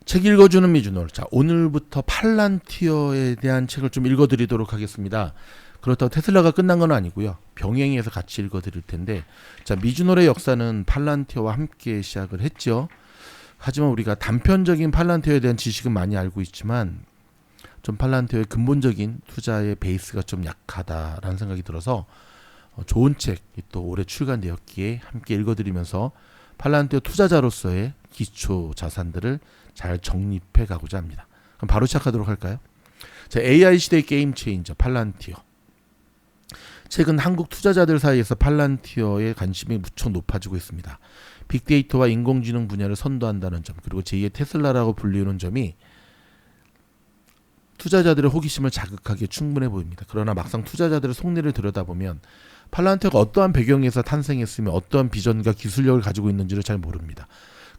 책 읽어주는 미주노. 자, 오늘부터 팔란티어에 대한 책을 좀 읽어드리도록 하겠습니다. 그렇다고 테슬라가 끝난 건 아니고요. 병행해서 같이 읽어드릴 텐데, 자, 미주노의 역사는 팔란티어와 함께 시작을 했죠. 하지만 우리가 단편적인 팔란티어에 대한 지식은 많이 알고 있지만, 좀 팔란티어의 근본적인 투자의 베이스가 좀 약하다라는 생각이 들어서 좋은 책이 또 올해 출간되었기에 함께 읽어드리면서 팔란티어 투자자로서의 기초 자산들을 잘 정립해 가고자 합니다. 그럼 바로 시작하도록 할까요? 자, AI 시대의 게임 체인저 팔란티어. 최근 한국 투자자들 사이에서 팔란티어의 관심이 무척 높아지고 있습니다. 빅데이터와 인공지능 분야를 선도한다는 점, 그리고 제2의 테슬라라고 불리우는 점이 투자자들의 호기심을 자극하기에 충분해 보입니다. 그러나 막상 투자자들의 속내를 들여다보면 팔란티어가 어떠한 배경에서 탄생했으며 어떠한 비전과 기술력을 가지고 있는지를 잘 모릅니다.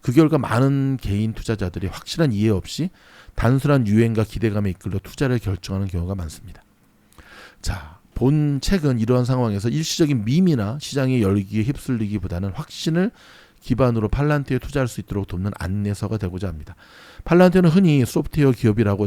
그 결과 많은 개인 투자자들이 확실한 이해 없이 단순한 유행과 기대감에 이끌려 투자를 결정하는 경우가 많습니다. 자, 본 책은 이러한 상황에서 일시적인 밈이나 시장의 열기에 휩쓸리기보다는 확신을 기반으로 팔란티어에 투자할 수 있도록 돕는 안내서가 되고자 합니다. 팔란티어는 흔히 소프트웨어 기업이라고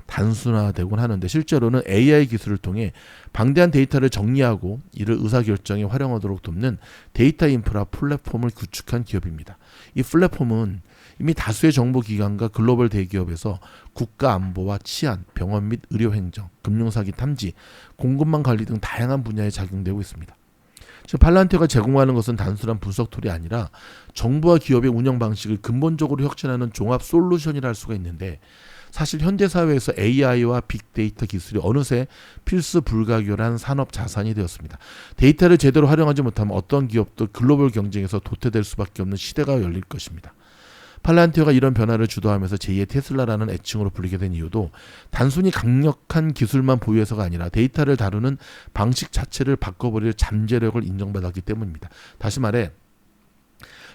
단순화되곤 하는데 실제로는 AI 기술을 통해 방대한 데이터를 정리하고 이를 의사결정에 활용하도록 돕는 데이터 인프라 플랫폼을 구축한 기업입니다. 이 플랫폼은 이미 다수의 정보기관과 글로벌 대기업에서 국가 안보와 치안, 병원 및 의료행정, 금융사기 탐지, 공급망 관리 등 다양한 분야에 적용되고 있습니다. 지금 팔란티어가 제공하는 것은 단순한 분석 툴이 아니라 정부와 기업의 운영 방식을 근본적으로 혁신하는 종합 솔루션이라 할 수가 있는데, 사실 현대 사회에서 AI와 빅데이터 기술이 어느새 필수 불가결한 산업 자산이 되었습니다. 데이터를 제대로 활용하지 못하면 어떤 기업도 글로벌 경쟁에서 도태될 수밖에 없는 시대가 열릴 것입니다. 팔란티어가 이런 변화를 주도하면서 제2의 테슬라라는 애칭으로 불리게 된 이유도 단순히 강력한 기술만 보유해서가 아니라 데이터를 다루는 방식 자체를 바꿔버릴 잠재력을 인정받았기 때문입니다. 다시 말해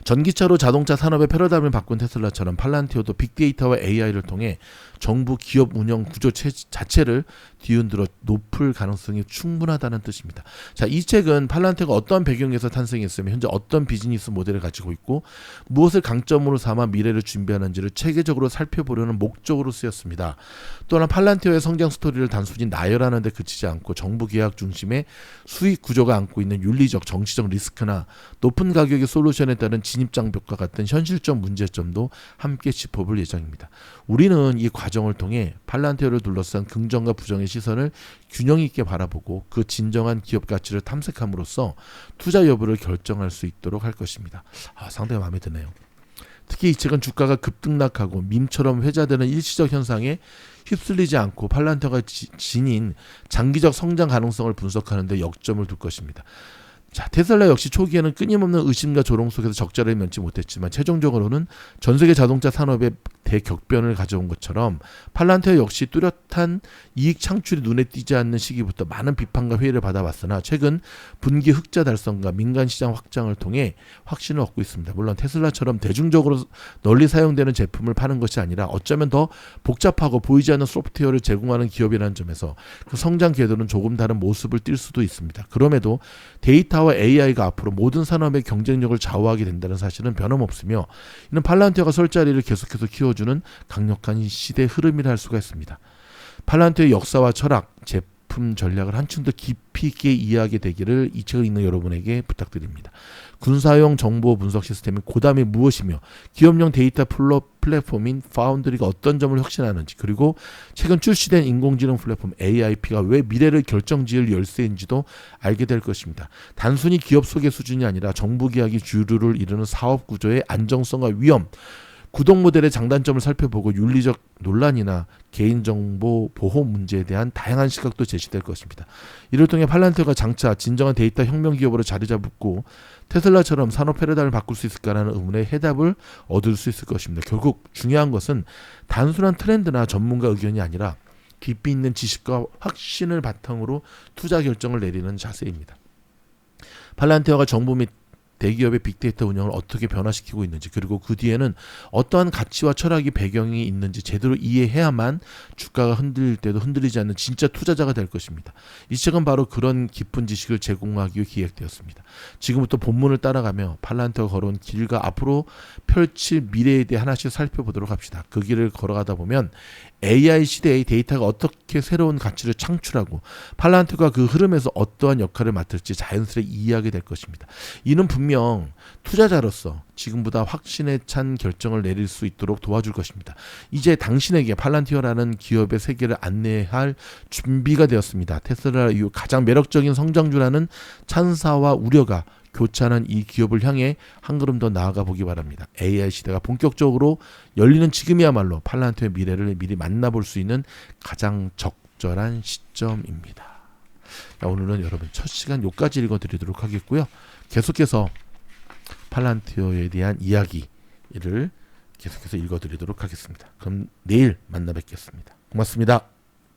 전기차로 자동차 산업의 패러다임을 바꾼 테슬라처럼 팔란티어도 빅데이터와 AI를 통해 정부 기업 운영 구조 자체를 뒤흔들어 높을 가능성이 충분하다는 뜻입니다. 자, 이 책은 팔란티어가 어떠한 배경에서 탄생했으며 현재 어떤 비즈니스 모델을 가지고 있고 무엇을 강점으로 삼아 미래를 준비하는지를 체계적으로 살펴보려는 목적으로 쓰였습니다. 또한 팔란티어의 성장 스토리를 단순히 나열하는 데 그치지 않고 정부 계약 중심의 수익 구조가 안고 있는 윤리적, 정치적 리스크나 높은 가격의 솔루션에 따른 진입장벽과 같은 현실적 문제점도 함께 짚어볼 예정입니다. 우리는 이 과정을 통해 팔란티어를 둘러싼 긍정과 부정의 시선을 균형 있게 바라보고 그 진정한 기업 가치를 탐색함으로써 투자 여부를 결정할 수 있도록 할 것입니다. 상당히 마음에 드네요. 특히 이 책은 주가가 급등락하고 밈처럼 회자되는 일시적 현상에 휩쓸리지 않고 팔란티어가 지닌 장기적 성장 가능성을 분석하는 데 역점을 둘 것입니다. 자, 테슬라 역시 초기에는 끊임없는 의심과 조롱 속에서 적자를 면치 못했지만 최종적으로는 전세계 자동차 산업의 대격변을 가져온 것처럼 팔란티어 역시 뚜렷한 이익 창출이 눈에 띄지 않는 시기부터 많은 비판과 회의를 받아왔으나 최근 분기 흑자 달성과 민간 시장 확장을 통해 확신을 얻고 있습니다. 물론 테슬라처럼 대중적으로 널리 사용되는 제품을 파는 것이 아니라 어쩌면 더 복잡하고 보이지 않는 소프트웨어를 제공하는 기업이라는 점에서 그 성장 궤도는 조금 다른 모습을 띌 수도 있습니다. 그럼에도 데이터와 AI가 앞으로 모든 산업의 경쟁력을 좌우하게 된다는 사실은 변함없으며 이는 팔란티어가 설 자리를 계속해서 키워주는 강력한 시대 흐름이라 할 수가 있습니다. 팔란티어의 역사와 철학, 제품 전략을 한층 더 깊이 있게 이해하게 되기를 이 책을 읽는 여러분에게 부탁드립니다. 군사용 정보 분석 시스템인 고담이 무엇이며 기업용 데이터 플랫폼인 파운드리가 어떤 점을 혁신하는지, 그리고 최근 출시된 인공지능 플랫폼 AIP가 왜 미래를 결정지을 열쇠인지도 알게 될 것입니다. 단순히 기업 소개 수준이 아니라 정부 계약이 주류를 이루는 사업 구조의 안정성과 위험, 구독 모델의 장단점을 살펴보고 윤리적 논란이나 개인정보 보호 문제에 대한 다양한 시각도 제시될 것입니다. 이를 통해 팔란티어가 장차 진정한 데이터 혁명 기업으로 자리 잡고 테슬라처럼 산업 패러다임을 바꿀 수 있을까라는 의문에 해답을 얻을 수 있을 것입니다. 결국 중요한 것은 단순한 트렌드나 전문가 의견이 아니라 깊이 있는 지식과 확신을 바탕으로 투자 결정을 내리는 자세입니다. 팔란티어가 정부 및 대기업의 빅데이터 운영을 어떻게 변화시키고 있는지, 그리고 그 뒤에는 어떠한 가치와 철학이 배경이 있는지 제대로 이해해야만 주가가 흔들릴 때도 흔들리지 않는 진짜 투자자가 될 것입니다. 이 책은 바로 그런 깊은 지식을 제공하기 위해 기획되었습니다. 지금부터 본문을 따라가며 팔란트가 걸어온 길과 앞으로 펼칠 미래에 대해 하나씩 살펴보도록 합시다. 그 길을 걸어가다 보면 AI 시대의 데이터가 어떻게 새로운 가치를 창출하고 팔란트가 그 흐름에서 어떠한 역할을 맡을지 자연스레 이해하게 될 것입니다. 이는 분명 투자자로서 지금보다 확신에 찬 결정을 내릴 수 있도록 도와줄 것입니다. 이제 당신에게 팔란티어라는 기업의 세계를 안내할 준비가 되었습니다. 테슬라 이후 가장 매력적인 성장주라는 찬사와 우려가 교차하는 이 기업을 향해 한 걸음 더 나아가 보기 바랍니다. AI 시대가 본격적으로 열리는 지금이야말로 팔란티어의 미래를 미리 만나볼 수 있는 가장 적절한 시점입니다. 오늘은 여러분 첫 시간 요까지 읽어드리도록 하겠고요. 계속해서 팔란티어에 대한 이야기를 계속해서 읽어드리도록 하겠습니다. 그럼 내일 만나 뵙겠습니다. 고맙습니다.